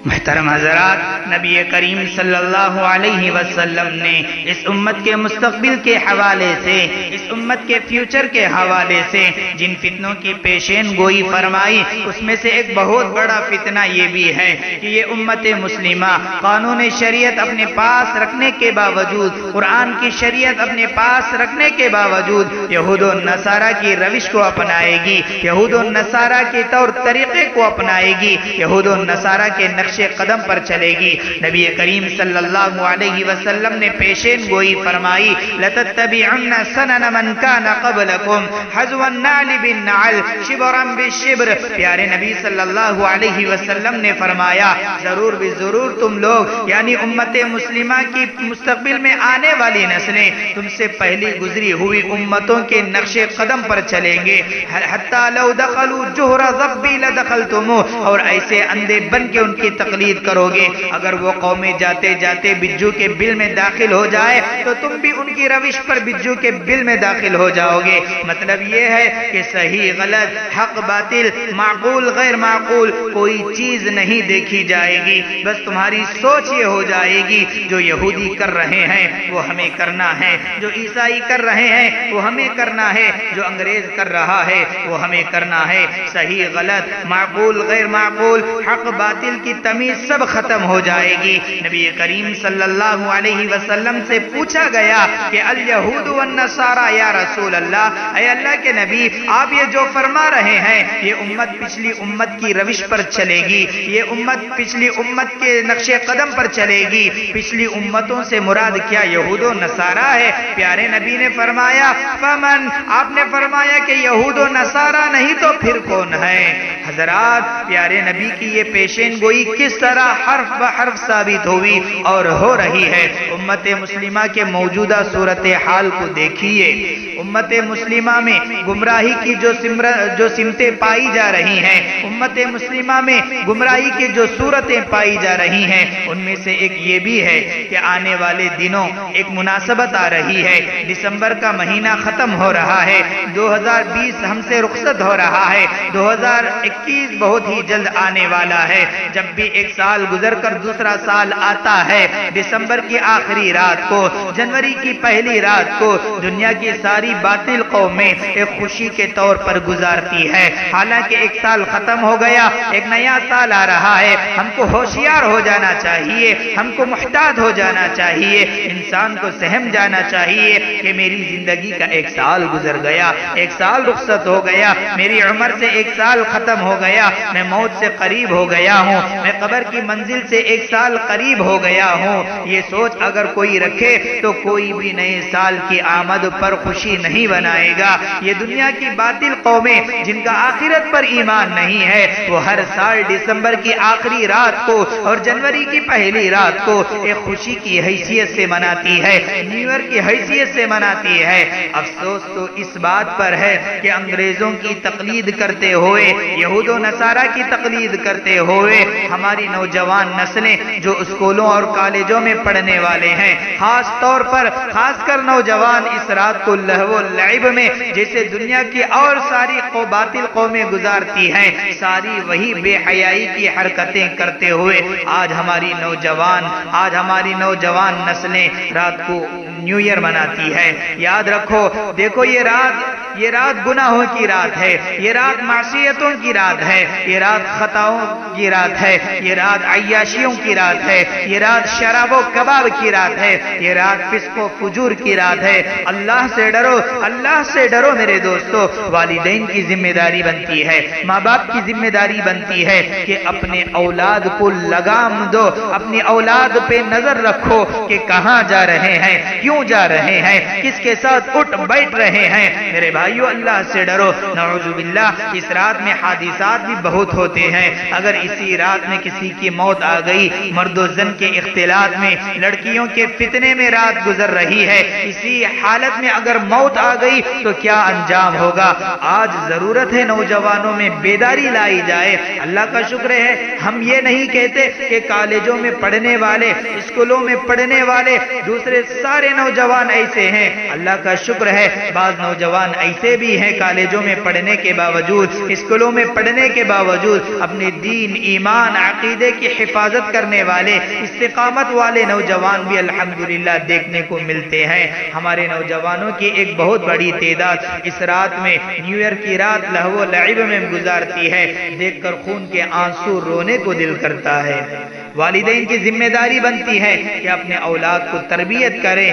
محترم حضرات، نبی کریم صلی اللہ علیہ وسلم نے اس امت کے مستقبل کے حوالے سے، اس امت کے فیوچر کے حوالے سے جن فتنوں کی پیشین گوئی فرمائی، اس میں سے ایک بہت بڑا فتنہ یہ بھی ہے کہ یہ امت مسلمہ قانون شریعت اپنے پاس رکھنے کے باوجود، قرآن کی شریعت اپنے پاس رکھنے کے باوجود یہود و نصارہ کی روش کو اپنائے گی، یہود و نصارہ کے طور طریقے کو اپنائے گی، یہود و نصارہ کے نقش قدم پر چلے گی۔ نبی کریم صلی اللہ علیہ وسلم نے پیشین گوئی فرمائی، لَتَتَّبِعُنَّ سَنَنَ مَنْ كَانَ قَبْلَكُمْ حَذْوَ النَّعْلِ بِالنَّعْلِ شِبْرًا بِالشِّبْرِ۔ پیارے نبی صلی اللہ علیہ وسلم نے فرمایا، ضرور بھی ضرور تم لوگ یعنی امت مسلمہ کی مستقبل میں آنے والی نسلیں تم سے پہلی گزری ہوئی امتوں کے نقش قدم پر چلیں گے، حتی لو دخلوا جہر ضب لدخلتموه، اور ایسے اندھے بن کے ان کی تقلید کرو گے، اگر وہ قومیں جاتے جاتے بجو کے بل میں داخل ہو جائے تو تم بھی ان کی روش پر بجو کے بل میں داخل ہو جاؤ گے۔ مطلب یہ ہے کہ صحیح غلط، حق باطل، معقول غیر معقول کوئی چیز نہیں دیکھی جائے گی، بس تمہاری سوچ یہ ہو جائے گی جو یہودی کر رہے ہیں وہ ہمیں کرنا ہے، جو عیسائی کر رہے ہیں وہ ہمیں کرنا ہے، جو انگریز کر رہا ہے وہ ہمیں کرنا ہے۔ صحیح غلط، معقول غیر معقول، حق باطل کی تمیز سب ختم ہو جائے گی۔ نبی کریم صلی اللہ علیہ وسلم سے پوچھا گیا کہ الیہود والنصارى یا رسول اللہ، اے اللہ کے نبی آپ یہ جو فرما رہے ہیں یہ امت پچھلی امت کی روش پر چلے گی، یہ امت پچھلی امت کے نقش قدم پر چلے گی، پچھلی امتوں سے مراد کیا یہود و نصارہ ہے؟ پیارے نبی نے فرمایا فمن، آپ نے فرمایا کہ یہود و نصارہ نہیں تو پھر کون ہے؟ حضرات، پیارے نبی کی یہ پیشین گوئی کس طرح حرف بحرف ثابت ہوئی اور ہو رہی ہے۔ امت مسلمہ کے موجودہ صورتحال کو دیکھیے، امت مسلمہ میں گمراہی کی جو سمتیں پائی جا رہی ہیں، امت مسلمہ میں گمراہی کی جو صورتیں پائی جا رہی ہیں، ان میں سے ایک یہ بھی ہے کہ آنے والے دنوں ایک مناسبت آ رہی ہے، دسمبر کا مہینہ ختم ہو رہا ہے، 2020 ہم سے رخصت ہو رہا ہے، 2021 بہت ہی جلد آنے والا ہے۔ جب بھی ایک سال گزر کر دوسرا سال آتا ہے، دسمبر کی آخری رات کو، جنوری کی پہلی رات کو دنیا کی ساری باطل قومیں ایک خوشی کے طور پر گزارتی ہے، حالانکہ ایک سال ختم ہو گیا، ایک نیا سال آ رہا ہے۔ ہم کو ہوشیار ہو جانا چاہیے، ہم کو محتاط ہو جانا چاہیے، انسان کو سہم جانا چاہیے کہ میری زندگی کا ایک سال گزر گیا، ایک سال رخصت ہو گیا، میری عمر سے ایک سال ختم ہو گیا، میں موت سے قریب ہو گیا ہوں، میں قبر کی منزل سے ایک سال قریب ہو گیا ہوں۔ یہ سوچ اگر کوئی رکھے تو کوئی بھی نئے سال کی آمد پر خوشی نہیں منائے گا۔ یہ دنیا کی باطل قومیں جن کا آخرت پر ایمان نہیں ہے، وہ ہر سال دسمبر کی آخری رات کو اور جنوری کی پہلی رات کو ایک خوشی کی حیثیت سے مناتی ہے، نیو ایئر کی حیثیت سے مناتی ہے۔ افسوس تو اس بات پر ہے کہ انگریزوں کی تقلید کرتے ہوئے، یہود و نصارہ کی تقلید کرتے ہوئے ہماری نوجوان نسلیں جو اسکولوں اور کالجوں میں پڑھنے والے ہیں، خاص کر نوجوان اس رات کو لہو و لعب میں جیسے دنیا کی اور ساری باطل قومیں گزارتی ہیں، ساری وہی بے حیائی کی حرکتیں کرتے ہوئے آج ہماری نوجوان نسلیں رات کو نیو ایئر مناتی ہے۔ یاد رکھو، دیکھو یہ رات گناہوں کی رات ہے، یہ رات معصیتوں کی رات ہے، یہ رات خطاؤں کی رات ہے، یہ رات عیاشیوں کی رات ہے، یہ رات شراب و کباب کی رات ہے، یہ رات فسق و فجور کی رات ہے۔ اللہ سے ڈرو، اللہ سے ڈرو میرے دوستو۔ والدین کی ذمہ داری بنتی ہے، ماں باپ کی ذمہ داری بنتی ہے کہ اپنے اولاد کو لگام دو، اپنی اولاد پہ نظر رکھو کہ کہاں جا رہے ہیں، کیوں جا رہے ہیں، کس کے ساتھ اٹھ بیٹھ رہے ہیں۔ میرے بھائیو، اللہ سے ڈرو۔ نعوذ باللہ، اس رات میں حادثات بھی بہت ہوتے ہیں۔ اگر اسی رات میں کسی کی موت آ گئی، مرد و زن کے اختلاط میں، لڑکیوں کے فتنے میں رات گزر رہی ہے، اسی حالت میں اگر موت آ گئی تو کیا انجام ہوگا؟ آج ضرورت ہے نوجوانوں میں بیداری لائی جائے۔ اللہ کا شکر ہے ہم یہ نہیں کہتے کہ کالجوں میں پڑھنے والے، اسکولوں میں پڑھنے والے دوسرے سارے نوجوان ایسے ہیں۔ اللہ کا شکر ہے بعض نوجوان ایسے پڑھتے بھی ہیں کالجوں میں پڑھنے کے باوجود، اسکولوں میں پڑھنے کے باوجود اپنے دین، ایمان، عقیدے کی حفاظت کرنے والے، استقامت والے نوجوان بھی الحمدللہ دیکھنے کو ملتے ہیں۔ ہمارے نوجوانوں کی ایک بہت بڑی تعداد اس رات میں، نیو ایئر کی رات لہو و لعب میں گزارتی ہے، دیکھ کر خون کے آنسو رونے کو دل کرتا ہے۔ والدین کی ذمہ داری بنتی ہے کہ اپنے اولاد کو تربیت کریں،